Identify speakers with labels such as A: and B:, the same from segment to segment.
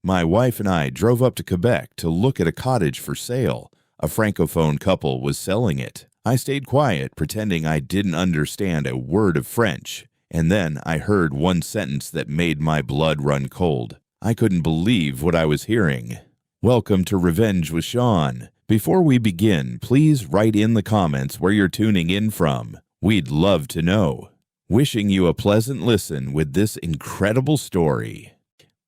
A: My wife and I drove up to Quebec to look at a cottage for sale. A francophone couple was selling it. I stayed quiet, pretending I didn't understand a word of French, and then I heard one sentence that made my blood run cold. I couldn't believe what I was hearing. Welcome to Revenge with Shawn. Before we begin, please write in the comments where you're tuning in from. We'd love to know. Wishing you a pleasant listen with this incredible story.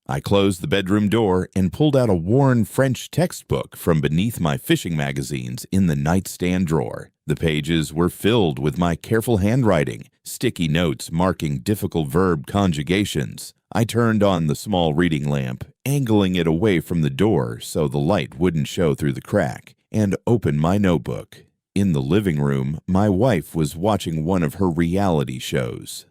A: I closed the bedroom door and pulled out a worn French textbook from beneath my fishing magazines in the nightstand drawer. The pages were filled with my careful handwriting, sticky notes marking difficult verb conjugations. I turned on the small reading lamp, angling it away from the door so the light wouldn't show through the crack, and opened my notebook. In the living room, my wife was watching one of her reality shows.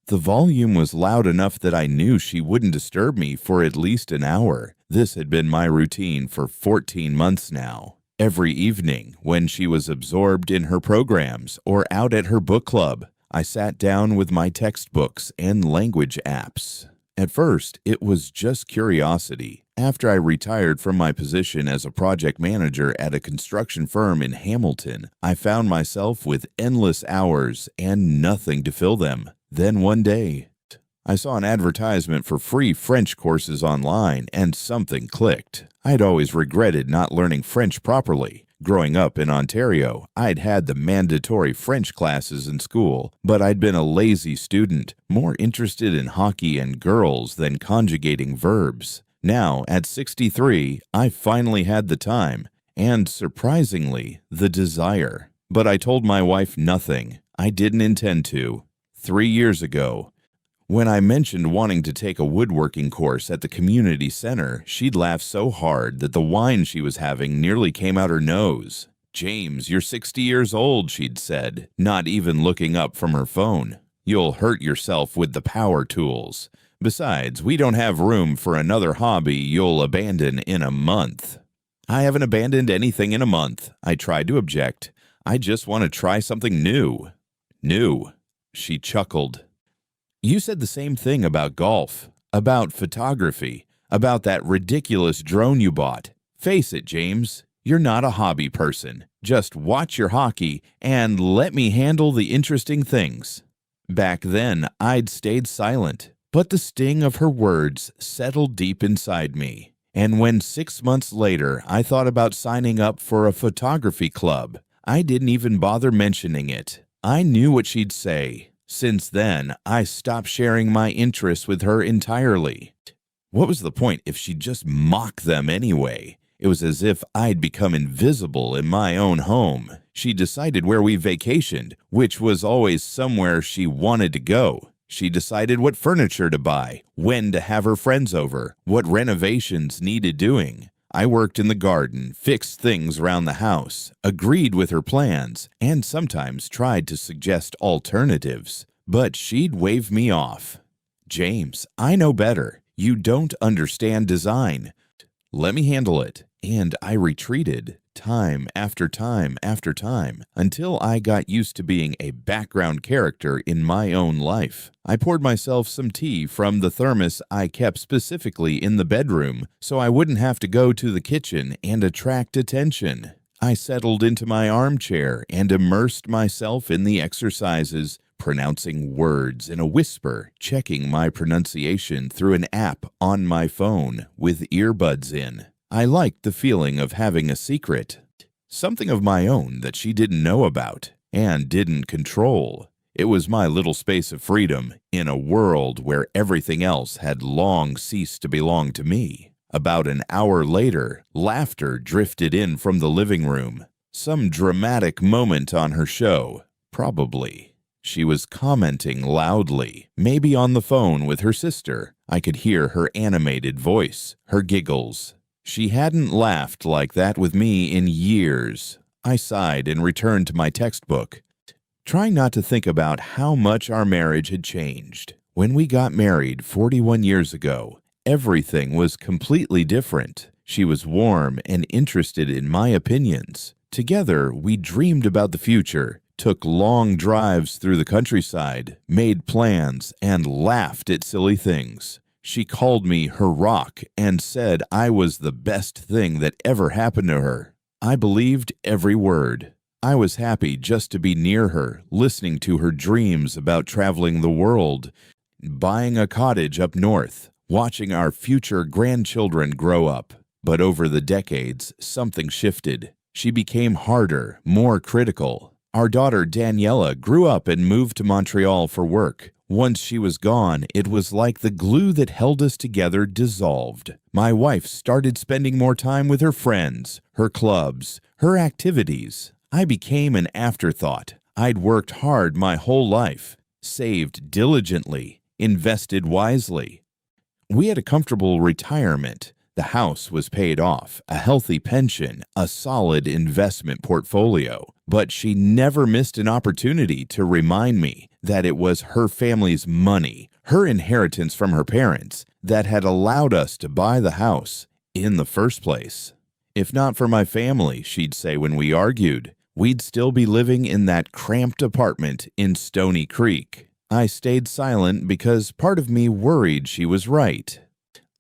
A: The volume was loud enough that I knew she wouldn't disturb me for at least an hour. This had been my routine for 14 months now. Every evening, when she was absorbed in her programs or out at her book club, I sat down with my textbooks and language apps. At first, it was just curiosity. After I retired from my position as a project manager at a construction firm in Hamilton, I found myself with endless hours and nothing to fill them. Then one day, I saw an advertisement for free French courses online, and something clicked. I'd always regretted not learning French properly. Growing up in Ontario, I'd had the mandatory French classes in school, but I'd been a lazy student, more interested in hockey and girls than conjugating verbs. Now, at 63, I finally had the time, and surprisingly, the desire. But I told my wife nothing. I didn't intend to. 3 years ago, when I mentioned wanting to take a woodworking course at the community center, she'd laughed so hard that the wine she was having nearly came out her nose. "James, you're 60 years old," she'd said, not even looking up from her phone. "You'll hurt yourself with the power tools. Besides, we don't have room for another hobby you'll abandon in a month." "I haven't abandoned anything in a month," I tried to object. "I just want to try something new." "New?" She chuckled. "You said the same thing about golf, about photography, about that ridiculous drone you bought. Face it, James, you're not a hobby person. Just watch your hockey and let me handle the interesting things." Back then, I'd stayed silent, but the sting of her words settled deep inside me. And when 6 months later I thought about signing up for a photography club, I didn't even bother mentioning it. I knew what she'd say. Since then, I stopped sharing my interests with her entirely. What was the point if she'd just mock them anyway? It was as if I'd become invisible in my own home. She decided where we vacationed, which was always somewhere she wanted to go. She decided what furniture to buy, when to have her friends over, what renovations needed doing. I worked in the garden, fixed things around the house, agreed with her plans, and sometimes tried to suggest alternatives. But she'd wave me off. "James, I know better. You don't understand design. Let me handle it." And I retreated, time after time after time, until I got used to being a background character in my own life. I poured myself some tea from the thermos I kept specifically in the bedroom, so I wouldn't have to go to the kitchen and attract attention. I settled into my armchair and immersed myself in the exercises, pronouncing words in a whisper, checking my pronunciation through an app on my phone with earbuds in. I liked the feeling of having a secret, something of my own that she didn't know about and didn't control. It was my little space of freedom in a world where everything else had long ceased to belong to me. About an hour later, laughter drifted in from the living room. Some dramatic moment on her show, probably. She was commenting loudly, maybe on the phone with her sister. I could hear her animated voice, her giggles. She hadn't laughed like that with me in years. I sighed and returned to my textbook, trying not to think about how much our marriage had changed. When we got married 41 years ago, everything was completely different. She was warm and interested in my opinions. Together, we dreamed about the future, took long drives through the countryside, made plans, and laughed at silly things. She called me her rock and said I was the best thing that ever happened to her. I believed every word. I was happy just to be near her, listening to her dreams about traveling the world, buying a cottage up north, watching our future grandchildren grow up. But over the decades, something shifted. She became harder, more critical. Our daughter Daniela grew up and moved to Montreal for work. Once she was gone, it was like the glue that held us together dissolved. My wife started spending more time with her friends, her clubs, her activities. I became an afterthought. I'd worked hard my whole life, saved diligently, invested wisely. We had a comfortable retirement. The house was paid off, a healthy pension, a solid investment portfolio. But she never missed an opportunity to remind me that it was her family's money, her inheritance from her parents, that had allowed us to buy the house in the first place. If not for my family, she'd say when we argued, we'd still be living in that cramped apartment in Stony Creek. I stayed silent because part of me worried she was right.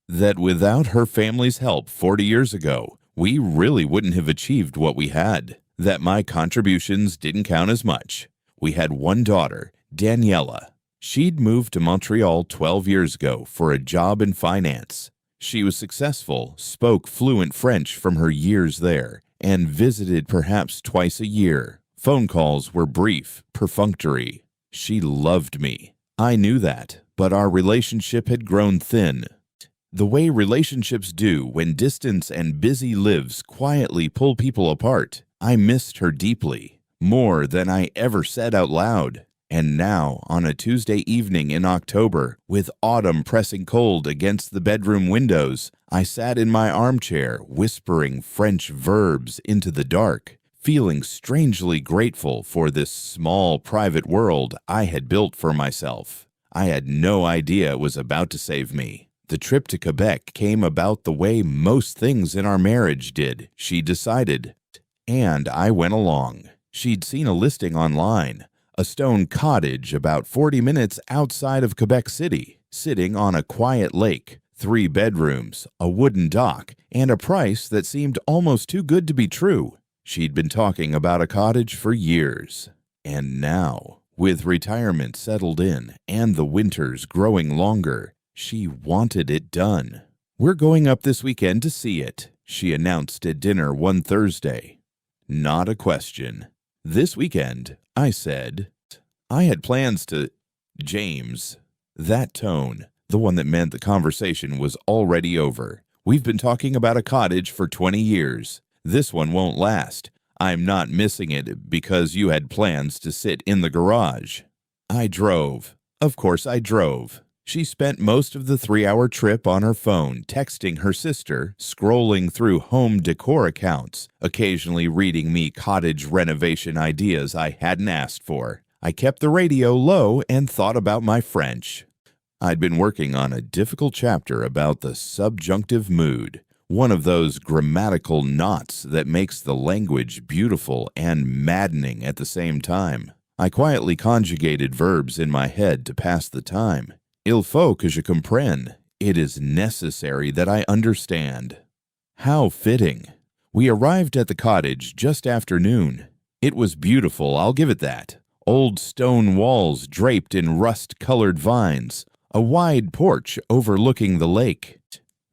A: That without her family's help 40 years ago, we really wouldn't have achieved what we had. That my contributions didn't count as much. We had one daughter, Daniela. She'd moved to Montreal 12 years ago for a job in finance. She was successful, spoke fluent French from her years there, and visited perhaps twice a year. Phone calls were brief, perfunctory. She loved me. I knew that, but our relationship had grown thin. The way relationships do when distance and busy lives quietly pull people apart. I missed her deeply, more than I ever said out loud. And now, on a Tuesday evening in October, with autumn pressing cold against the bedroom windows, I sat in my armchair, whispering French verbs into the dark, feeling strangely grateful for this small private world I had built for myself. I had no idea it was about to save me. The trip to Quebec came about the way most things in our marriage did, she decided. And I went along. She'd seen a listing online, a stone cottage about 40 minutes outside of Quebec City, sitting on a quiet lake, 3 bedrooms, a wooden dock, and a price that seemed almost too good to be true. She'd been talking about a cottage for years. And now, with retirement settled in and the winters growing longer, she wanted it done. We're going up this weekend to see it, she announced at dinner one Thursday. Not a question. This weekend, I said. I had plans to... James. That tone, the one that meant the conversation was already over. We've been talking about a cottage for 20 years. This one won't last. I'm not missing it because you had plans to sit in the garage. I drove. Of course I drove. She spent most of the 3-hour trip on her phone, texting her sister, scrolling through home decor accounts, occasionally reading me cottage renovation ideas I hadn't asked for. I kept the radio low and thought about my French. I'd been working on a difficult chapter about the subjunctive mood, one of those grammatical knots that makes the language beautiful and maddening at the same time. I quietly conjugated verbs in my head to pass the time. Il faut que je comprenne. It is necessary that I understand. How fitting. We arrived at the cottage just after noon. It was beautiful, I'll give it that. Old stone walls draped in rust-colored vines, a wide porch overlooking the lake.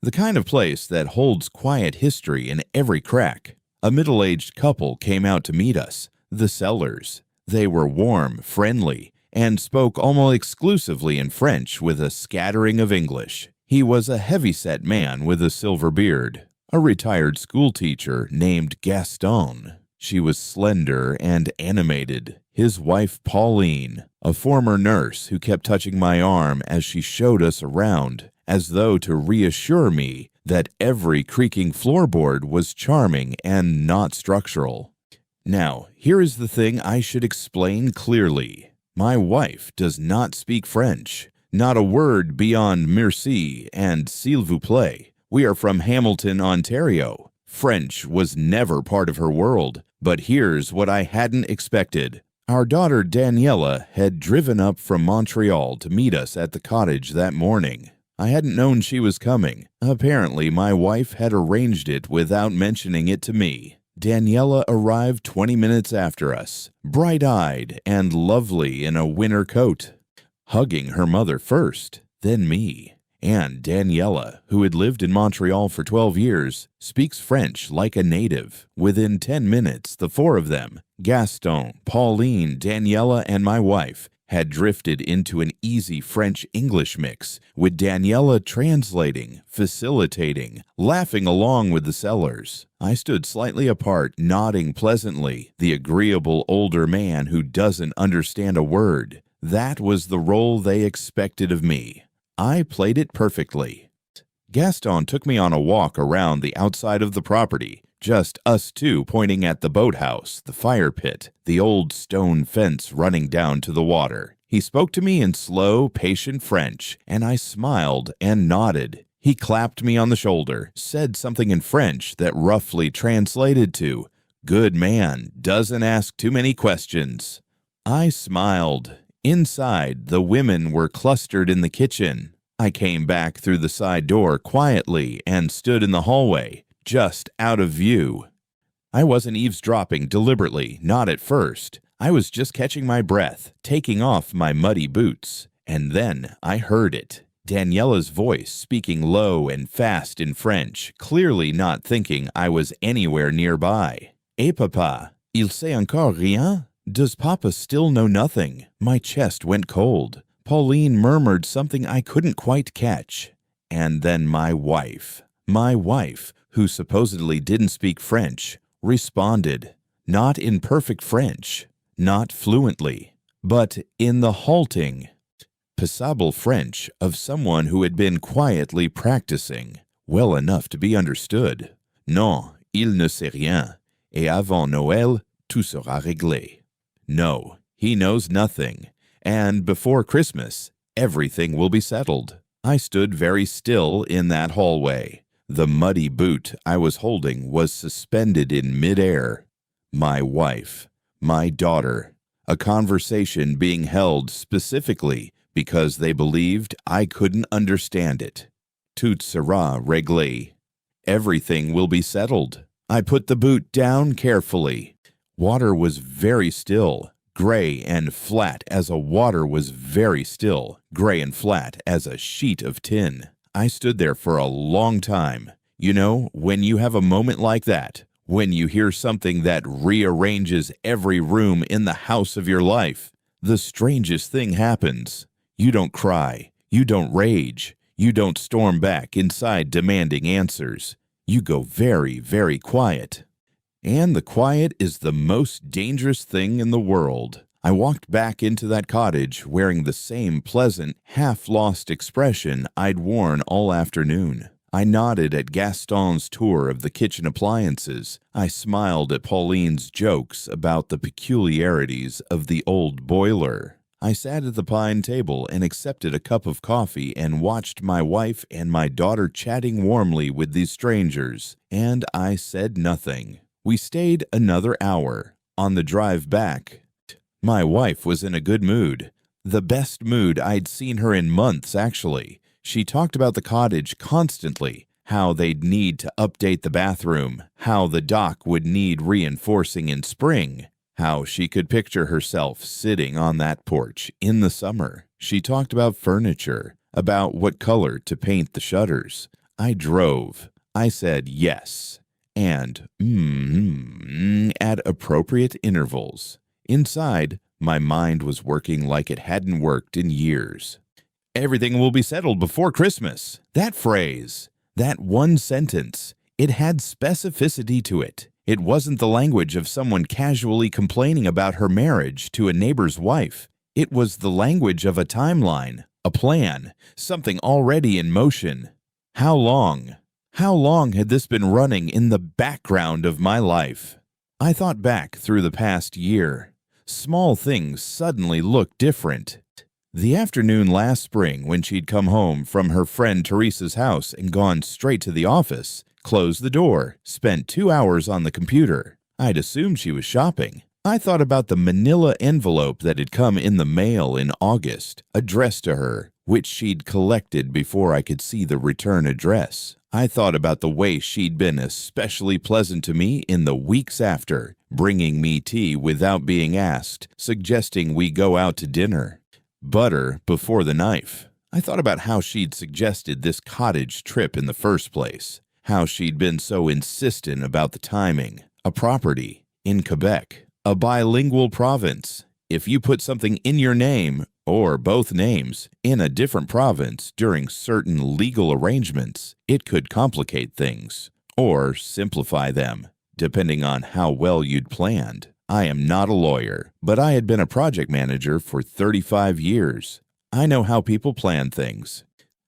A: The kind of place that holds quiet history in every crack. A middle-aged couple came out to meet us, the Sellers. They were warm, friendly, and spoke almost exclusively in French with a scattering of English. He was a heavy-set man with a silver beard, a retired schoolteacher named Gaston. She was slender and animated. His wife, Pauline, a former nurse who kept touching my arm as she showed us around, as though to reassure me that every creaking floorboard was charming and not structural. Now, here is the thing I should explain clearly. My wife does not speak French. Not a word beyond merci and s'il vous plaît. We are from Hamilton, Ontario. French was never part of her world, but here's what I hadn't expected. Our daughter Daniela had driven up from Montreal to meet us at the cottage that morning. I hadn't known she was coming. Apparently, my wife had arranged it without mentioning it to me. Daniela arrived 20 minutes after us, bright-eyed and lovely in a winter coat, hugging her mother first, then me. And Daniela, who had lived in Montreal for 12 years, speaks French like a native. Within 10 minutes, the four of them, Gaston, Pauline, Daniela, and my wife, had drifted into an easy French-English mix, with Daniela translating, facilitating, laughing along with the sellers. I stood slightly apart, nodding pleasantly, the agreeable older man who doesn't understand a word. That was the role they expected of me. I played it perfectly. Gaston took me on a walk around the outside of the property, just us two pointing at the boathouse, the fire pit, the old stone fence running down to the water. He spoke to me in slow, patient French, and I smiled and nodded. He clapped me on the shoulder, said something in French that roughly translated to, "Good man, doesn't ask too many questions." I smiled. Inside, the women were clustered in the kitchen. I came back through the side door quietly and stood in the hallway, just out of view. I wasn't eavesdropping deliberately, not at first. I was just catching my breath, taking off my muddy boots. And then I heard it. Daniela's voice speaking low and fast in French, clearly not thinking I was anywhere nearby. "Eh papa, il sait encore rien? Does Papa still know nothing?" My chest went cold. Pauline murmured something I couldn't quite catch. And then my wife, who supposedly didn't speak French, responded, not in perfect French, not fluently, but in the halting, passable French of someone who had been quietly practicing, well enough to be understood. "Non, il ne sait rien, et avant Noël, tout sera réglé." No, he knows nothing, and before Christmas, everything will be settled. I stood very still in that hallway. The muddy boot I was holding was suspended in midair. My wife, my daughter, a conversation being held specifically because they believed I couldn't understand it. Tout sera réglé. Everything will be settled. I put the boot down carefully. Water was very still, gray and flat as a water was very still, gray and flat as a sheet of tin. I stood there for a long time. You know, when you have a moment like that, when you hear something that rearranges every room in the house of your life, the strangest thing happens. You don't cry, you don't rage, you don't storm back inside demanding answers. You go very, very quiet. And the quiet is the most dangerous thing in the world. I walked back into that cottage wearing the same pleasant, half-lost expression I'd worn all afternoon. I nodded at Gaston's tour of the kitchen appliances. I smiled at Pauline's jokes about the peculiarities of the old boiler. I sat at the pine table and accepted a cup of coffee and watched my wife and my daughter chatting warmly with these strangers, and I said nothing. We stayed another hour. On the drive back, my wife was in a good mood. The best mood I'd seen her in months, actually. She talked about the cottage constantly, how they'd need to update the bathroom, how the dock would need reinforcing in spring, how she could picture herself sitting on that porch in the summer. She talked about furniture, about what color to paint the shutters. I drove. I said yes. And at appropriate intervals. Inside, my mind was working like it hadn't worked in years. Everything will be settled before Christmas. That phrase, that one sentence, it had specificity to it. It wasn't the language of someone casually complaining about her marriage to a neighbor's wife. It was the language of a timeline, a plan, something already in motion. How long? How long had this been running in the background of my life? I thought back through the past year. Small things suddenly looked different. The afternoon last spring when she'd come home from her friend Teresa's house and gone straight to the office, closed the door, spent 2 hours on the computer. I'd assumed she was shopping. I thought about the manila envelope that had come in the mail in August, addressed to her, which she'd collected before I could see the return address. I thought about the way she'd been especially pleasant to me in the weeks after, bringing me tea without being asked, suggesting we go out to dinner. Butter before the knife. I thought about how she'd suggested this cottage trip in the first place, how she'd been so insistent about the timing, a property in Quebec, a bilingual province. If you put something in your name, or both names, in a different province during certain legal arrangements, it could complicate things, or simplify them, depending on how well you'd planned. I am not a lawyer, but I had been a project manager for 35 years. I know how people plan things.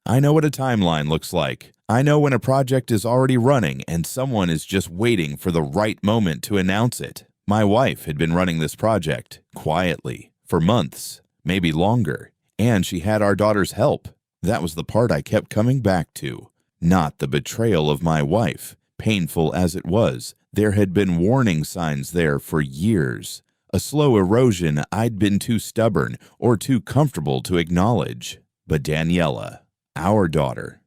A: I know what a timeline looks like. I know when a project is already running and someone is just waiting for the right moment to announce it. My wife had been running this project, quietly, for months, maybe longer, and she had our daughter's help. That was the part I kept coming back to, not the betrayal of my wife. Painful as it was, there had been warning signs there for years. A slow erosion I'd been too stubborn or too comfortable to acknowledge. But Daniela, our daughter,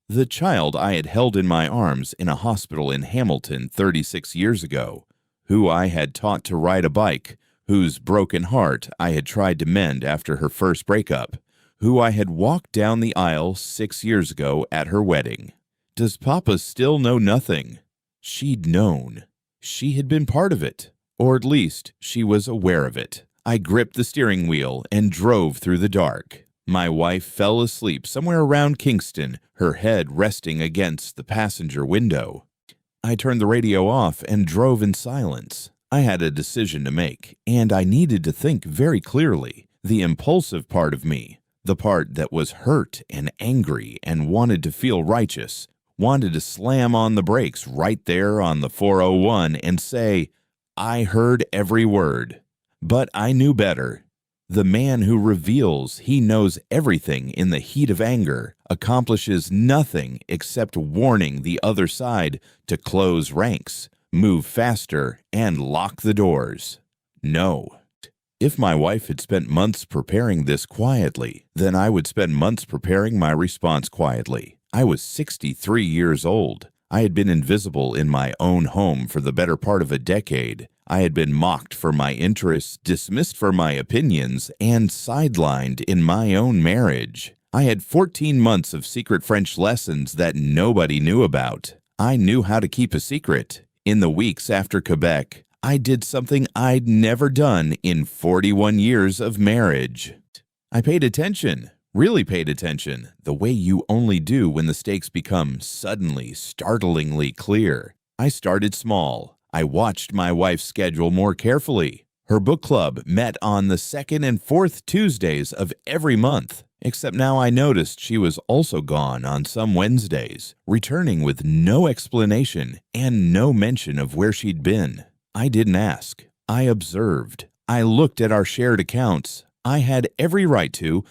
A: the child I had held in my arms in a hospital in Hamilton 36 years ago, who I had taught to ride a bike, whose broken heart I had tried to mend after her first breakup, who I had walked down the aisle 6 years ago at her wedding. Does Papa still know nothing? She'd known. She had been part of it, or at least she was aware of it. I gripped the steering wheel and drove through the dark. My wife fell asleep somewhere around Kingston, her head resting against the passenger window. I turned the radio off and drove in silence. I had a decision to make, and I needed to think very clearly. The impulsive part of me, the part that was hurt and angry and wanted to feel righteous, wanted to slam on the brakes right there on the 401 and say, I heard every word. But I knew better. The man who reveals he knows everything in the heat of anger accomplishes nothing except warning the other side to close ranks, move faster, and lock the doors. No. If my wife had spent months preparing this quietly, then I would spend months preparing my response quietly. I was 63 years old. I had been invisible in my own home for the better part of a decade. I had been mocked for my interests, dismissed for my opinions, and sidelined in my own marriage. I had 14 months of secret French lessons that nobody knew about. I knew how to keep a secret. In the weeks after Quebec, I did something I'd never done in 41 years of marriage. I paid attention. Really paid attention, the way you only do when the stakes become suddenly, startlingly clear. I started small. I watched my wife's schedule more carefully. Her book club met on the second and fourth Tuesdays of every month, except now I noticed she was also gone on some Wednesdays, returning with no explanation and no mention of where she'd been. I didn't ask. I observed. I looked at our shared accounts. I had every right to.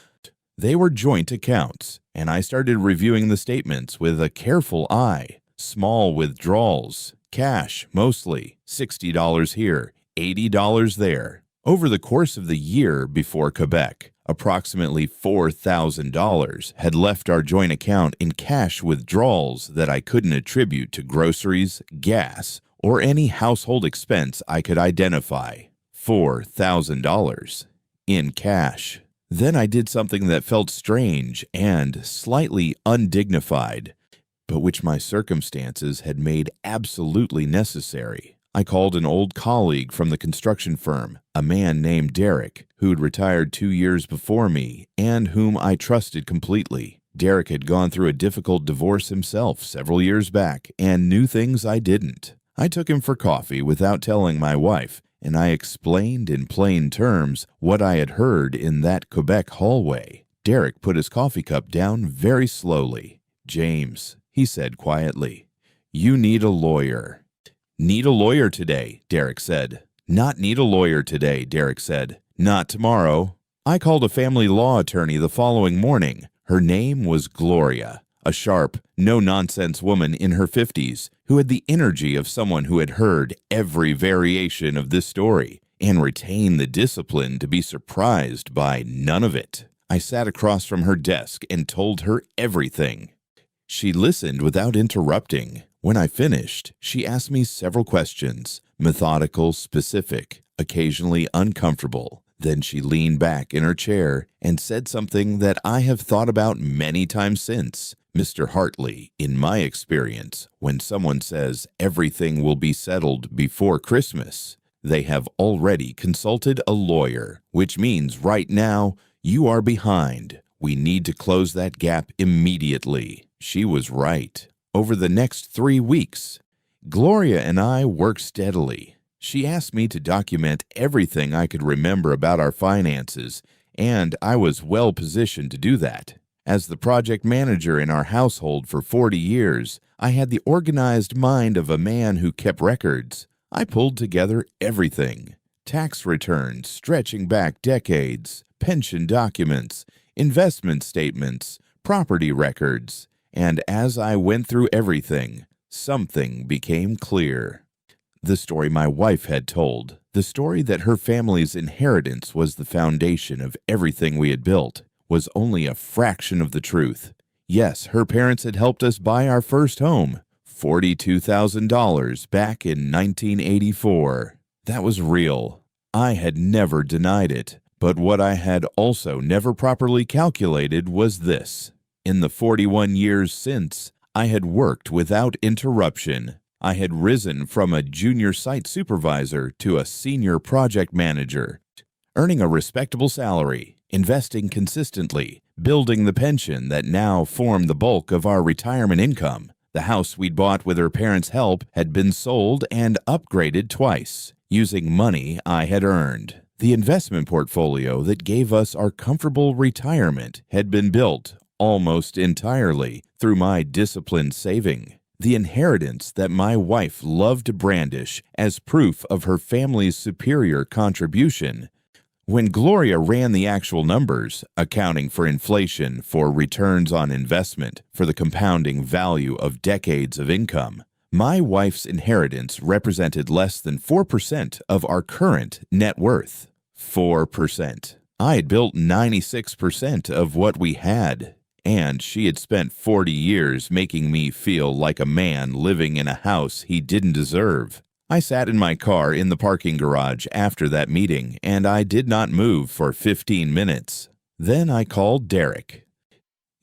A: They were joint accounts, and I started reviewing the statements with a careful eye. Small withdrawals, cash mostly, $60 here, $80 there. Over the course of the year before Quebec, approximately $4,000 had left our joint account in cash withdrawals that I couldn't attribute to groceries, gas, or any household expense I could identify. $4,000 in cash. Then I did something that felt strange and slightly undignified, but which my circumstances had made absolutely necessary. I called an old colleague from the construction firm, a man named Derek, who'd retired 2 years before me and whom I trusted completely. Derek had gone through a difficult divorce himself several years back and knew things I didn't. I took him for coffee without telling my wife, and I explained in plain terms what I had heard in that Quebec hallway. Derek put his coffee cup down very slowly. James, he said quietly, you need a lawyer. Need a lawyer today, Derek said. Not need a lawyer today, Derek said. Not tomorrow. I called a family law attorney the following morning. Her name was Gloria, a sharp, no-nonsense woman in her 50s who had the energy of someone who had heard every variation of this story and retained the discipline to be surprised by none of it. I sat across from her desk and told her everything. She listened without interrupting. When I finished, she asked me several questions, methodical, specific, occasionally uncomfortable. Then she leaned back in her chair and said something that I have thought about many times since. Mr. Hartley, in my experience, when someone says everything will be settled before Christmas, they have already consulted a lawyer, which means right now you are behind. We need to close that gap immediately. She was right. Over the next 3 weeks, Gloria and I worked steadily. She asked me to document everything I could remember about our finances, and I was well positioned to do that. As the project manager in our household for 40 years, I had the organized mind of a man who kept records. I pulled together everything: tax returns stretching back decades, pension documents, investment statements, property records, and as I went through everything, something became clear. The story my wife had told, the story that her family's inheritance was the foundation of everything we had built, was only a fraction of the truth. Yes, her parents had helped us buy our first home, $42,000 back in 1984. That was real. I had never denied it. But what I had also never properly calculated was this. In the 41 years since, I had worked without interruption. I had risen from a junior site supervisor to a senior project manager, earning a respectable salary, investing consistently, building the pension that now formed the bulk of our retirement income. The house we'd bought with her parents' help had been sold and upgraded twice, using money I had earned. The investment portfolio that gave us our comfortable retirement had been built almost entirely through my disciplined saving. The inheritance that my wife loved to brandish as proof of her family's superior contribution. When Gloria ran the actual numbers, accounting for inflation, for returns on investment, for the compounding value of decades of income, my wife's inheritance represented less than 4% of our current net worth. 4%. I had built 96% of what we had, and she had spent 40 years making me feel like a man living in a house he didn't deserve. I sat in my car in the parking garage after that meeting, and I did not move for 15 minutes. Then I called Derek.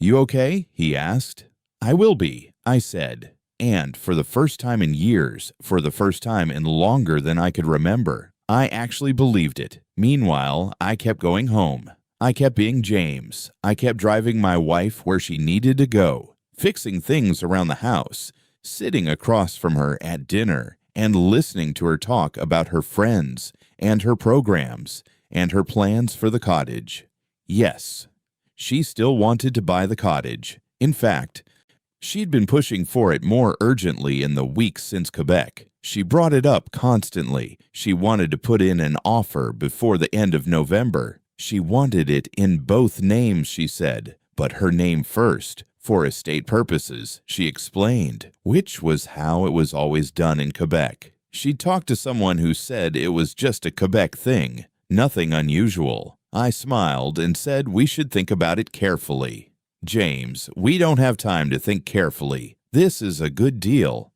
A: "You okay?" he asked. "I will be," I said. And for the first time in years, for the first time in longer than I could remember, I actually believed it. Meanwhile, I kept going home. I kept being James. I kept driving my wife where she needed to go, fixing things around the house, sitting across from her at dinner, and listening to her talk about her friends and her programs and her plans for the cottage. Yes, she still wanted to buy the cottage. In fact, she'd been pushing for it more urgently in the weeks since Quebec. She brought it up constantly. She wanted to put in an offer before the end of November. She wanted it in both names, she said, but her name first, for estate purposes, she explained, which was how it was always done in Quebec. She talked to someone who said it was just a Quebec thing, nothing unusual. I smiled and said we should think about it carefully. "James, we don't have time to think carefully. This is a good deal."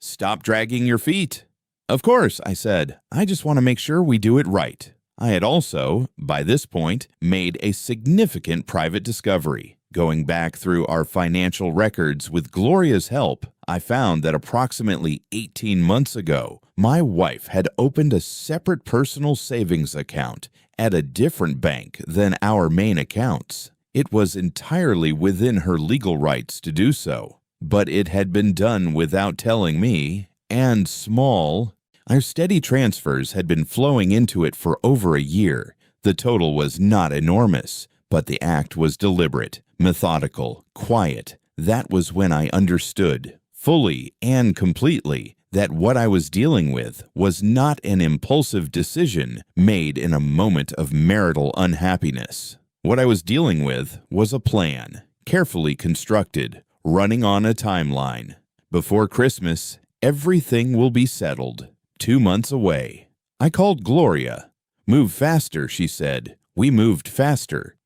A: "Stop dragging your feet." "Of course," I said. "I just want to make sure we do it right." I had also, by this point, made a significant private discovery. Going back through our financial records with Gloria's help, I found that approximately 18 months ago, my wife had opened a separate personal savings account at a different bank than our main accounts. It was entirely within her legal rights to do so, but it had been done without telling me, and small. Our steady transfers had been flowing into it for over a year. The total was not enormous, but the act was deliberate, methodical, quiet. That was when I understood, fully and completely, that what I was dealing with was not an impulsive decision made in a moment of marital unhappiness. What I was dealing with was a plan, carefully constructed, running on a timeline. Before Christmas, everything will be settled. 2 months away. I called Gloria. "Move faster," she said. We moved faster.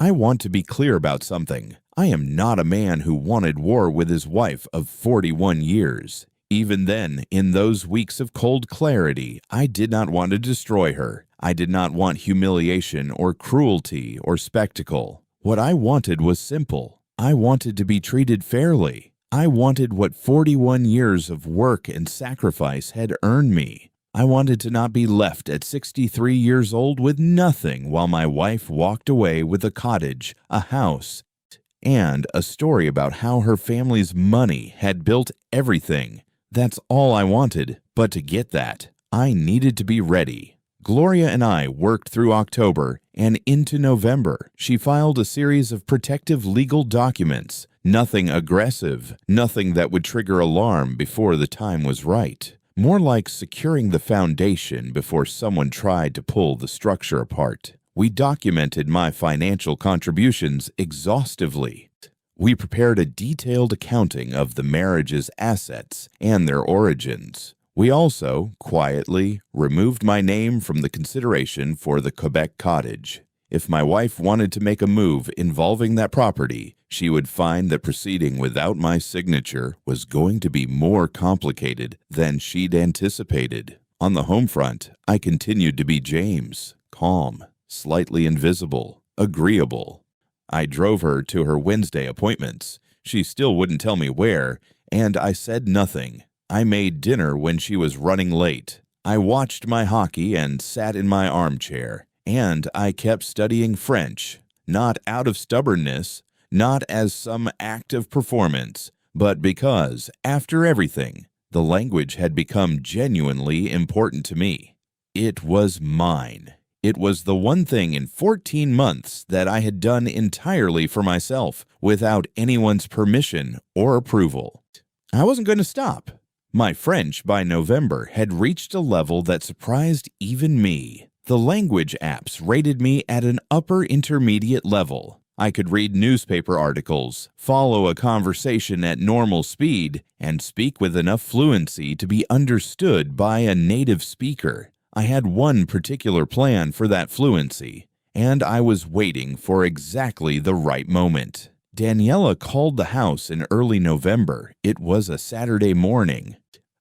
A: I want to be clear about something. I am not a man who wanted war with his wife of 41 years. Even then, in those weeks of cold clarity, I did not want to destroy her. I did not want humiliation or cruelty or spectacle. What I wanted was simple. I wanted to be treated fairly. I wanted what 41 years of work and sacrifice had earned me. I wanted to not be left at 63 years old with nothing while my wife walked away with a cottage, a house, and a story about how her family's money had built everything. That's all I wanted, but to get that, I needed to be ready. Gloria and I worked through October, and into November, she filed a series of protective legal documents. Nothing aggressive, nothing that would trigger alarm before the time was right. More like securing the foundation before someone tried to pull the structure apart. We documented my financial contributions exhaustively. We prepared a detailed accounting of the marriage's assets and their origins. We also, quietly, removed my name from the consideration for the Quebec cottage. If my wife wanted to make a move involving that property, she would find that proceeding without my signature was going to be more complicated than she'd anticipated. On the home front, I continued to be James, calm, slightly invisible, agreeable. I drove her to her Wednesday appointments. She still wouldn't tell me where, and I said nothing. I made dinner when she was running late. I watched my hockey and sat in my armchair. And I kept studying French, not out of stubbornness, not as some act of performance, but because, after everything, the language had become genuinely important to me. It was mine. It was the one thing in 14 months that I had done entirely for myself, without anyone's permission or approval. I wasn't going to stop. My French, by November, had reached a level that surprised even me. The language apps rated me at an upper intermediate level. I could read newspaper articles, follow a conversation at normal speed, and speak with enough fluency to be understood by a native speaker. I had one particular plan for that fluency, and I was waiting for exactly the right moment. Daniela called the house in early November. It was a Saturday morning.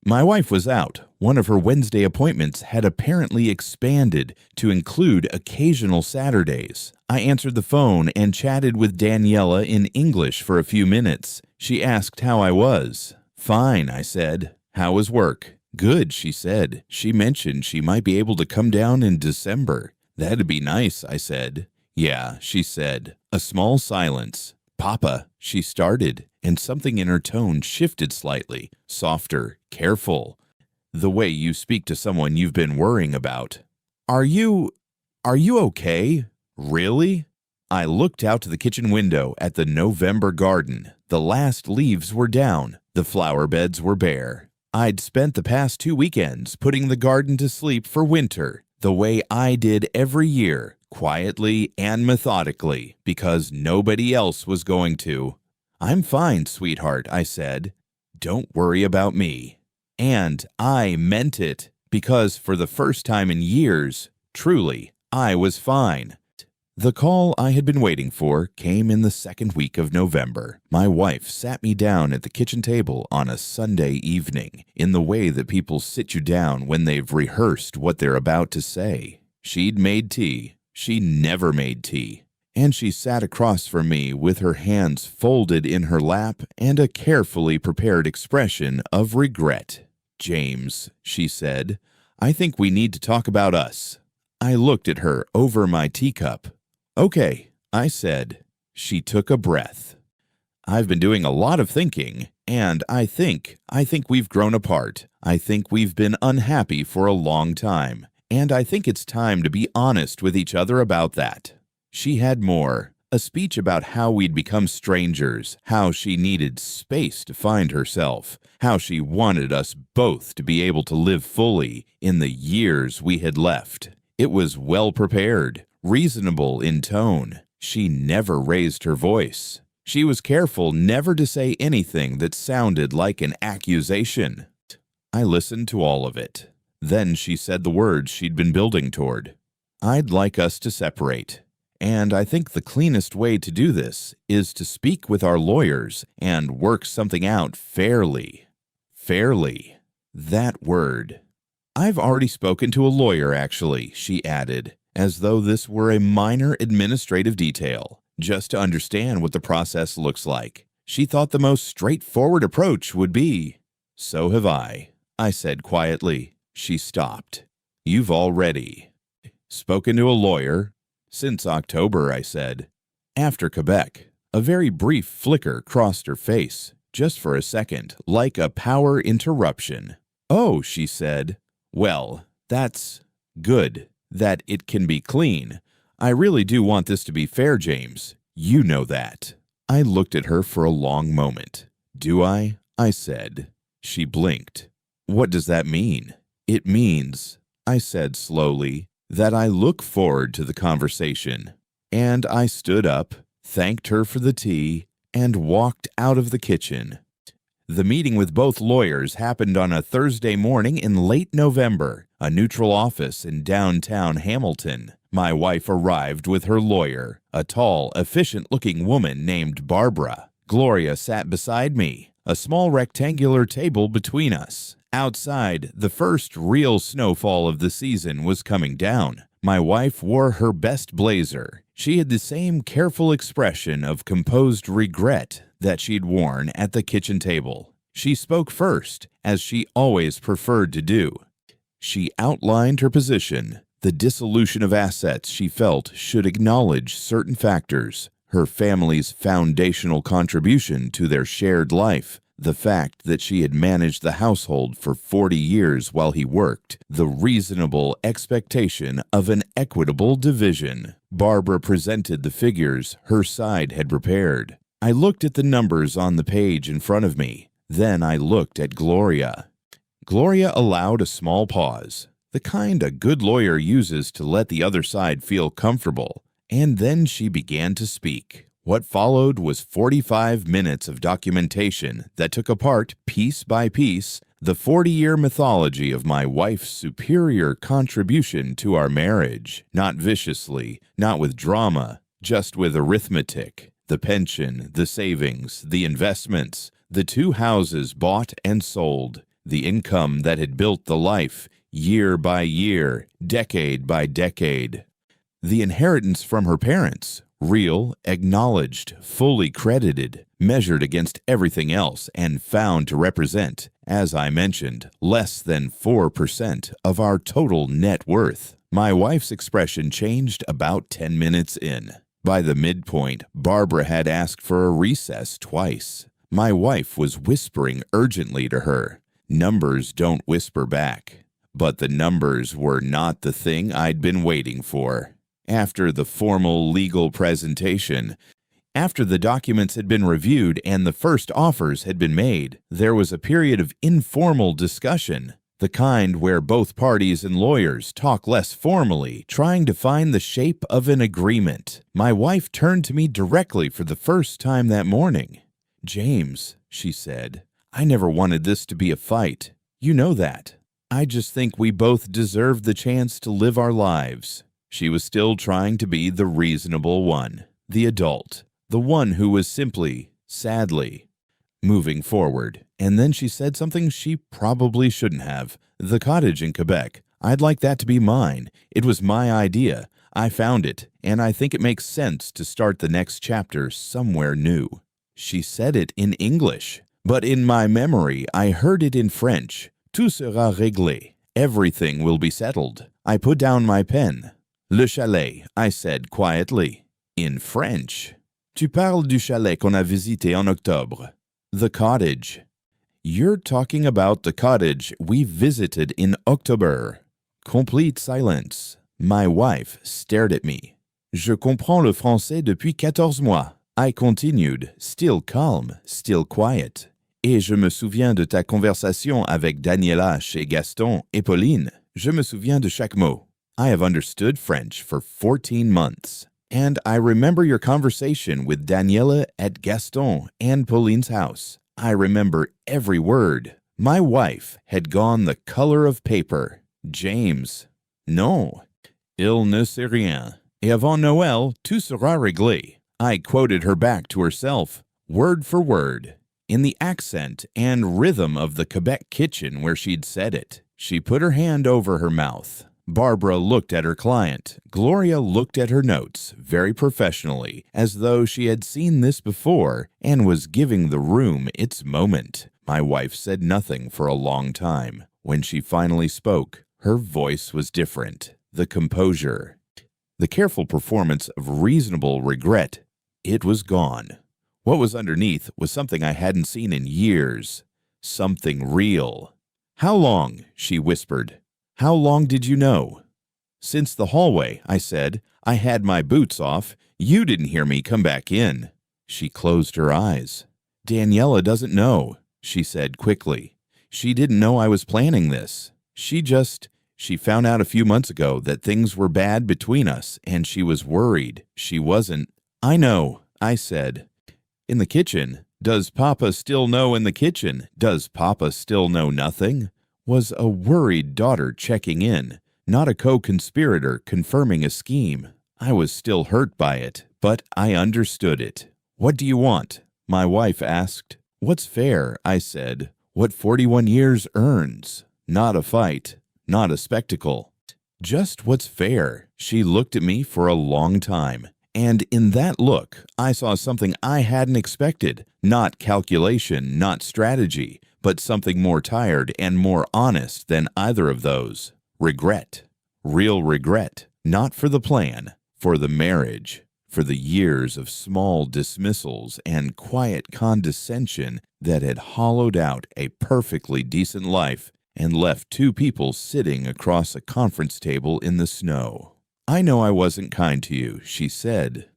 A: My wife was out. One of her Wednesday appointments had apparently expanded to include occasional Saturdays. I answered the phone and chatted with Daniela in English for a few minutes. She asked how I was. "Fine," I said. "How was work?" "Good," she said. She mentioned she might be able to come down in December. "That'd be nice," I said. "Yeah," she said. A small silence. "Papa," she started, and something in her tone shifted slightly, softer, careful. The way you speak to someone you've been worrying about. Are you okay? Really?" I looked out to the kitchen window at the November garden. The last leaves were down. The flower beds were bare. I'd spent the past 2 weekends putting the garden to sleep for winter, the way I did every year, quietly and methodically, because nobody else was going to. "I'm fine, sweetheart," I said. "Don't worry about me." And I meant it, because for the first time in years, truly, I was fine. The call I had been waiting for came in the second week of November. My wife sat me down at the kitchen table on a Sunday evening, in the way that people sit you down when they've rehearsed what they're about to say. She'd made tea. She never made tea. And she sat across from me with her hands folded in her lap and a carefully prepared expression of regret. "James," she said, "I think we need to talk about us." I looked at her over my teacup. "Okay," I said. She took a breath. "I've been doing a lot of thinking, and I think we've grown apart. I think we've been unhappy for a long time, and I think it's time to be honest with each other about that." She had more. A speech about how we'd become strangers, how she needed space to find herself, how she wanted us both to be able to live fully in the years we had left. It was well prepared, reasonable in tone. She never raised her voice. She was careful never to say anything that sounded like an accusation. I listened to all of it. Then she said the words she'd been building toward. "I'd like us to separate. and I think the cleanest way to do this is to speak with our lawyers and work something out fairly. Fairly. That word. I've already spoken to a lawyer, actually, she added, as though this were a minor administrative detail, just to understand what the process looks like. She thought the most straightforward approach would be, "So have I said quietly. She stopped. "You've already spoken to a lawyer?" "Since October," I said. After Quebec, a very brief flicker crossed her face, just for a second, like a power interruption. "Oh," she said. "Well, that's good, that it can be clean. I really do want this to be fair, James. You know that." I looked at her for a long moment. "Do I?" I said. She blinked. "What does that mean?" "It means," I said slowly, "that I look forward to the conversation." And I stood up, thanked her for the tea, and walked out of the kitchen. The meeting with both lawyers happened on a Thursday morning in late November, a neutral office in downtown Hamilton. My wife arrived with her lawyer, a tall, efficient-looking woman named Barbara. Gloria sat beside me, a small rectangular table between us. Outside, the first real snowfall of the season was coming down. My wife wore her best blazer. She had the same careful expression of composed regret that she'd worn at the kitchen table. She spoke first, as she always preferred to do. She outlined her position, the dissolution of assets she felt should acknowledge certain factors, her family's foundational contribution to their shared life, the fact that she had managed the household for 40 years while he worked, the reasonable expectation of an equitable division. Barbara presented the figures her side had prepared. I looked at the numbers on the page in front of me. Then I looked at Gloria. Gloria allowed a small pause, the kind a good lawyer uses to let the other side feel comfortable, and then she began to speak. What followed was 45 minutes of documentation that took apart, piece by piece, the 40-year mythology of my wife's superior contribution to our marriage. Not viciously, not with drama, just with arithmetic. The pension, the savings, the investments, the 2 houses bought and sold, the income that had built the life, year by year, decade by decade. The inheritance from her parents, real, acknowledged, fully credited, measured against everything else, and found to represent, as I mentioned, less than 4% of our total net worth. My wife's expression changed about 10 minutes in. By the midpoint, Barbara had asked for a recess twice. My wife was whispering urgently to her. Numbers don't whisper back. But the numbers were not the thing I'd been waiting for. After the formal legal presentation, after the documents had been reviewed and the first offers had been made, there was a period of informal discussion, the kind where both parties and lawyers talk less formally, trying to find the shape of an agreement. My wife turned to me directly for the first time that morning. "James," she said, "I never wanted this to be a fight. You know that. I just think we both deserve the chance to live our lives." She was still trying to be the reasonable one, the adult, the one who was simply, sadly, moving forward. And then she said something she probably shouldn't have. "The cottage in Quebec. I'd like that to be mine. It was my idea. I found it, and I think it makes sense to start the next chapter somewhere new." She said it in English, but in my memory I heard it in French. "Tout sera réglé. Everything will be settled." I put down my pen. "Le chalet," I said quietly. In French. "Tu parles du chalet qu'on a visité en octobre." "The cottage." "You're talking about the cottage we visited in October." Complete silence. My wife stared at me. "Je comprends le français depuis 14 mois." I continued, still calm, still quiet. "Et je me souviens de ta conversation avec Daniela chez Gaston et Pauline. Je me souviens de chaque mot." I have understood French for 14 months, and I remember your conversation with Daniela at Gaston and Pauline's house. I remember every word. My wife had gone the color of paper. "James." "Non. Il ne sait rien." Et avant Noël, tout sera réglé. I quoted her back to herself, word for word, in the accent and rhythm of the Quebec kitchen where she'd said it. She put her hand over her mouth. Barbara looked at her client. Gloria looked at her notes, very professionally, as though she had seen this before and was giving the room its moment. My wife said nothing for a long time. When she finally spoke, her voice was different. The composure, the careful performance of reasonable regret, it was gone. What was underneath was something I hadn't seen in years. Something real. How long? She whispered. How long did you know? Since the hallway, I said. I had my boots off. You didn't hear me come back in. She closed her eyes. Daniela doesn't know, she said quickly. She didn't know I was planning this. She found out a few months ago that things were bad between us, and she was worried. She wasn't. I know, I said. In the kitchen. Does Papa still know in the kitchen? Does Papa still know nothing? Was a worried daughter checking in, not a co-conspirator confirming a scheme. I was still hurt by it, but I understood it. What do you want? My wife asked. What's fair? I said. What 41 years earns. Not a fight, not a spectacle. Just what's fair. She looked at me for a long time. And in that look, I saw something I hadn't expected. Not calculation, not strategy, but something more tired and more honest than either of those. Regret. Real regret. Not for the plan, for the marriage, for the years of small dismissals and quiet condescension that had hollowed out a perfectly decent life and left two people sitting across a conference table in the snow. I know I wasn't kind to you, she said.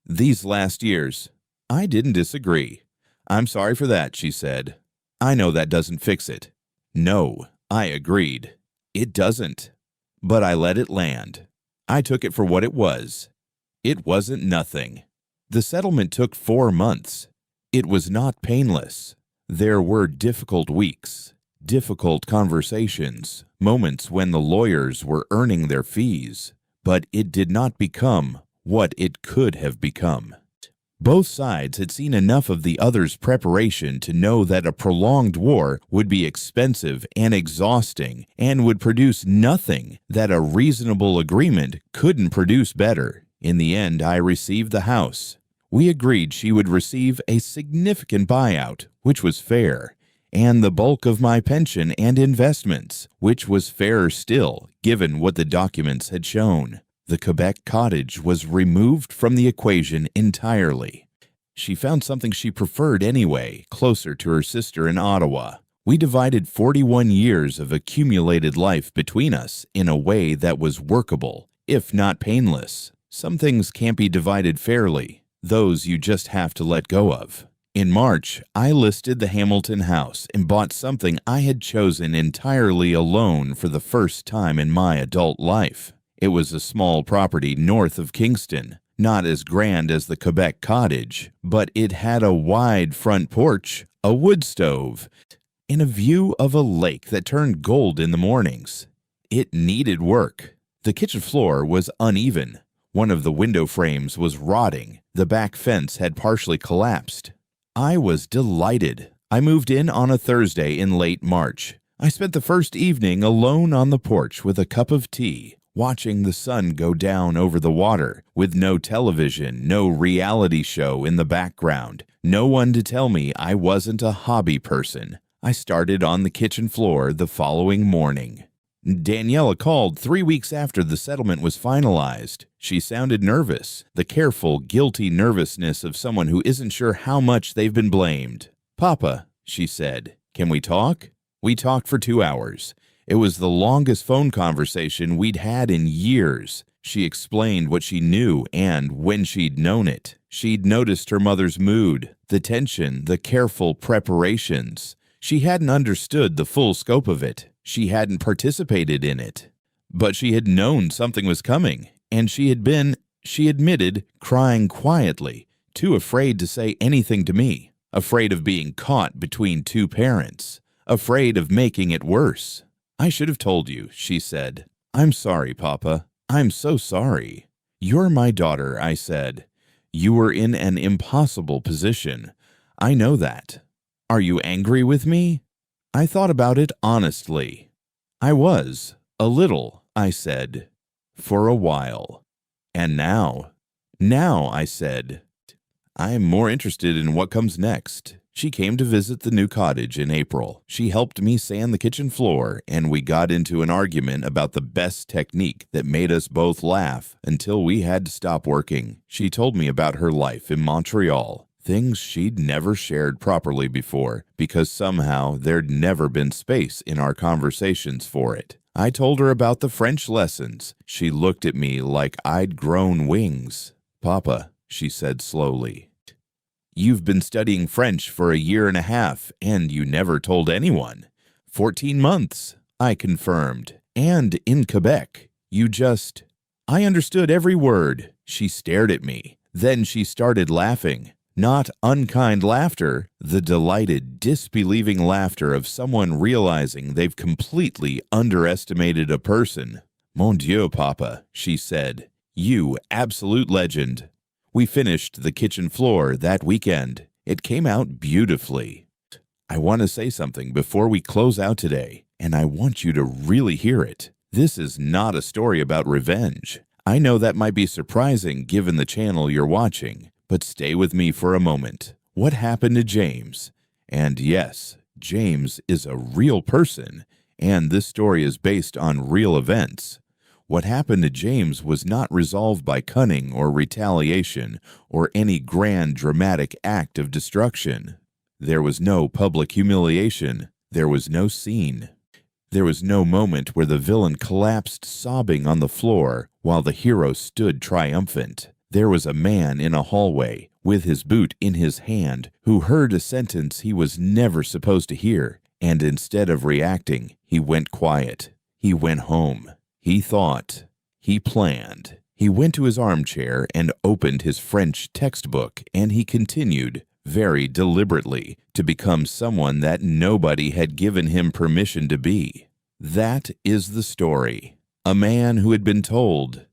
A: These last years. I didn't disagree. I'm sorry for that, she said. I know that doesn't fix it. No, I agreed. It doesn't. But I let it land. I took it for what it was. It wasn't nothing. The settlement took 4 months. It was not painless. There were difficult weeks, difficult conversations, moments when the lawyers were earning their fees, but it did not become what it could have become. Both sides had seen enough of the other's preparation to know that a prolonged war would be expensive and exhausting and would produce nothing that a reasonable agreement couldn't produce better. In the end, I received the house. We agreed she would receive a significant buyout, which was fair, and the bulk of my pension and investments, which was fairer still, given what the documents had shown. The Quebec cottage was removed from the equation entirely. She found something she preferred anyway, closer to her sister in Ottawa. We divided 41 years of accumulated life between us in a way that was workable, if not painless. Some things can't be divided fairly. Those you just have to let go of. In March, I listed the Hamilton house and bought something I had chosen entirely alone for the first time in my adult life. It was a small property north of Kingston, not as grand as the Quebec cottage, but it had a wide front porch, a wood stove, and a view of a lake that turned gold in the mornings. It needed work. The kitchen floor was uneven. One of the window frames was rotting. The back fence had partially collapsed. I was delighted. I moved in on a Thursday in late March. I spent the first evening alone on the porch with a cup of tea, watching the sun go down over the water, with no television, no reality show in the background, no one to tell me I wasn't a hobby person. I started on the kitchen floor the following morning. Daniela called 3 weeks after the settlement was finalized. She sounded nervous, the careful, guilty nervousness of someone who isn't sure how much they've been blamed. Papa, she said, can we talk? We talked for 2 hours. It was the longest phone conversation we'd had in years. She explained what she knew and when she'd known it. She'd noticed her mother's mood, the tension, the careful preparations. She hadn't understood the full scope of it. She hadn't participated in it. But she had known something was coming, and she had been, she admitted, crying quietly, too afraid to say anything to me, afraid of being caught between two parents, afraid of making it worse. I should have told you, she said. I'm sorry, Papa. I'm so sorry. "You're my daughter," I said. "You were in an impossible position. I know that. Are you angry with me?" I thought about it honestly. "I was. A little," I said. "For a while." "And now?" "Now," I said, "I'm more interested in what comes next." She came to visit the new cottage in April. She helped me sand the kitchen floor, and we got into an argument about the best technique that made us both laugh until we had to stop working. She told me about her life in Montreal, things she'd never shared properly before because somehow there'd never been space in our conversations for it. I told her about the French lessons. She looked at me like I'd grown wings. "Papa," she said slowly, "you've been studying French for a year and a half, and you never told anyone." 14 months, I confirmed. "And in Quebec, you just—" I understood every word. She stared at me. Then she started laughing. Not unkind laughter, the delighted, disbelieving laughter of someone realizing they've completely underestimated a person. "Mon Dieu, Papa," she said. "You absolute legend." We finished the kitchen floor that weekend. It came out beautifully. I want to say something before we close out today, and I want you to really hear it. This is not a story about revenge. I know that might be surprising given the channel you're watching, but stay with me for a moment. What happened to James? And yes, James is a real person, and this story is based on real events. What happened to James was not resolved by cunning or retaliation or any grand dramatic act of destruction. There was no public humiliation. There was no scene. There was no moment where the villain collapsed sobbing on the floor while the hero stood triumphant. There was a man in a hallway with his boot in his hand who heard a sentence he was never supposed to hear, and instead of reacting, he went quiet. He went home. He thought. He planned. He went to his armchair and opened his French textbook, and he continued, very deliberately, to become someone that nobody had given him permission to be. That is the story. A man who had been told,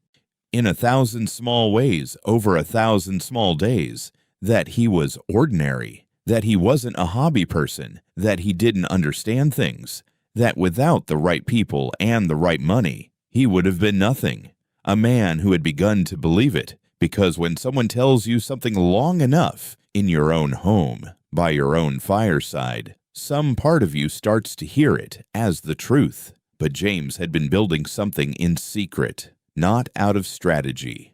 A: in 1,000 small ways over 1,000 small days, that he was ordinary, that he wasn't a hobby person, that he didn't understand things, that without the right people and the right money, he would have been nothing. A man who had begun to believe it, because when someone tells you something long enough, in your own home, by your own fireside, some part of you starts to hear it as the truth. But James had been building something in secret, not out of strategy.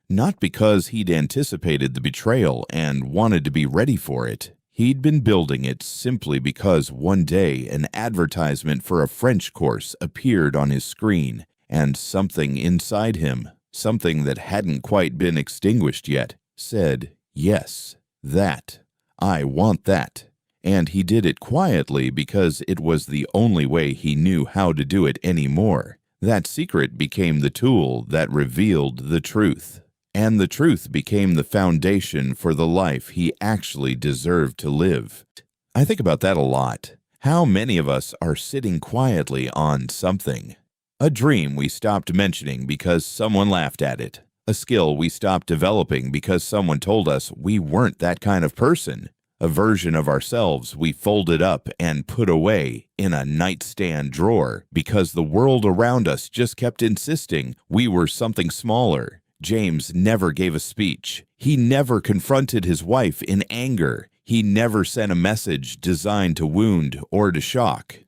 A: Not because he'd anticipated the betrayal and wanted to be ready for it. He'd been building it simply because one day an advertisement for a French course appeared on his screen, and something inside him, something that hadn't quite been extinguished yet, said, "Yes, that. I want that." And he did it quietly because it was the only way he knew how to do it anymore. That secret became the tool that revealed the truth. And the truth became the foundation for the life he actually deserved to live. I think about that a lot. How many of us are sitting quietly on something? A dream we stopped mentioning because someone laughed at it. A skill we stopped developing because someone told us we weren't that kind of person. A version of ourselves we folded up and put away in a nightstand drawer because the world around us just kept insisting we were something smaller. James never gave a speech. He never confronted his wife in anger. He never sent a message designed to wound or to shock.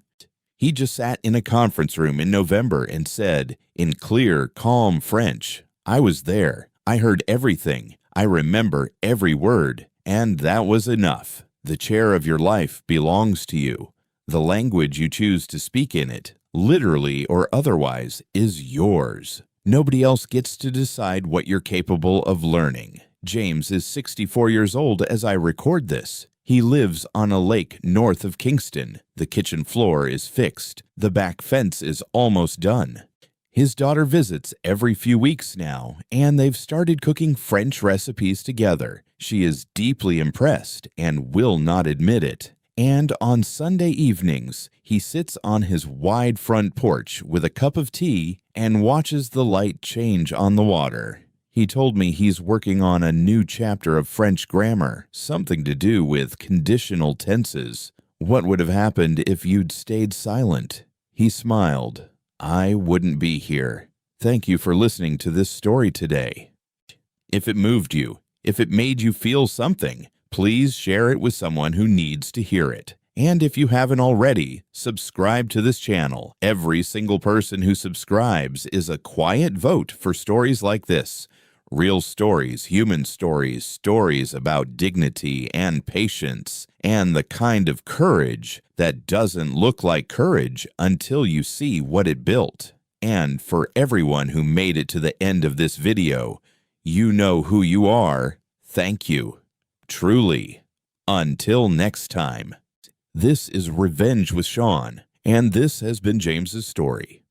A: He just sat in a conference room in November and said, in clear, calm French, "I was there. I heard everything. I remember every word. And that was enough. The chair of your life belongs to you. The language you choose to speak in it, literally or otherwise, is yours. Nobody else gets to decide what you're capable of learning." James is 64 years old as I record this. He lives on a lake north of Kingston. The kitchen floor is fixed. The back fence is almost done. His daughter visits every few weeks now, and they've started cooking French recipes together. She is deeply impressed and will not admit it. And on Sunday evenings, he sits on his wide front porch with a cup of tea and watches the light change on the water. He told me he's working on a new chapter of French grammar, something to do with conditional tenses. What would have happened if you'd stayed silent? He smiled. I wouldn't be here. Thank you for listening to this story today. If it moved you, if it made you feel something, please share it with someone who needs to hear it. And if you haven't already, subscribe to this channel. Every single person who subscribes is a quiet vote for stories like this. Real stories, human stories, stories about dignity and patience, and the kind of courage that doesn't look like courage until you see what it built. And for everyone who made it to the end of this video, you know who you are. Thank you. Truly. Until next time. This is Revenge with Shawn, and this has been James's story.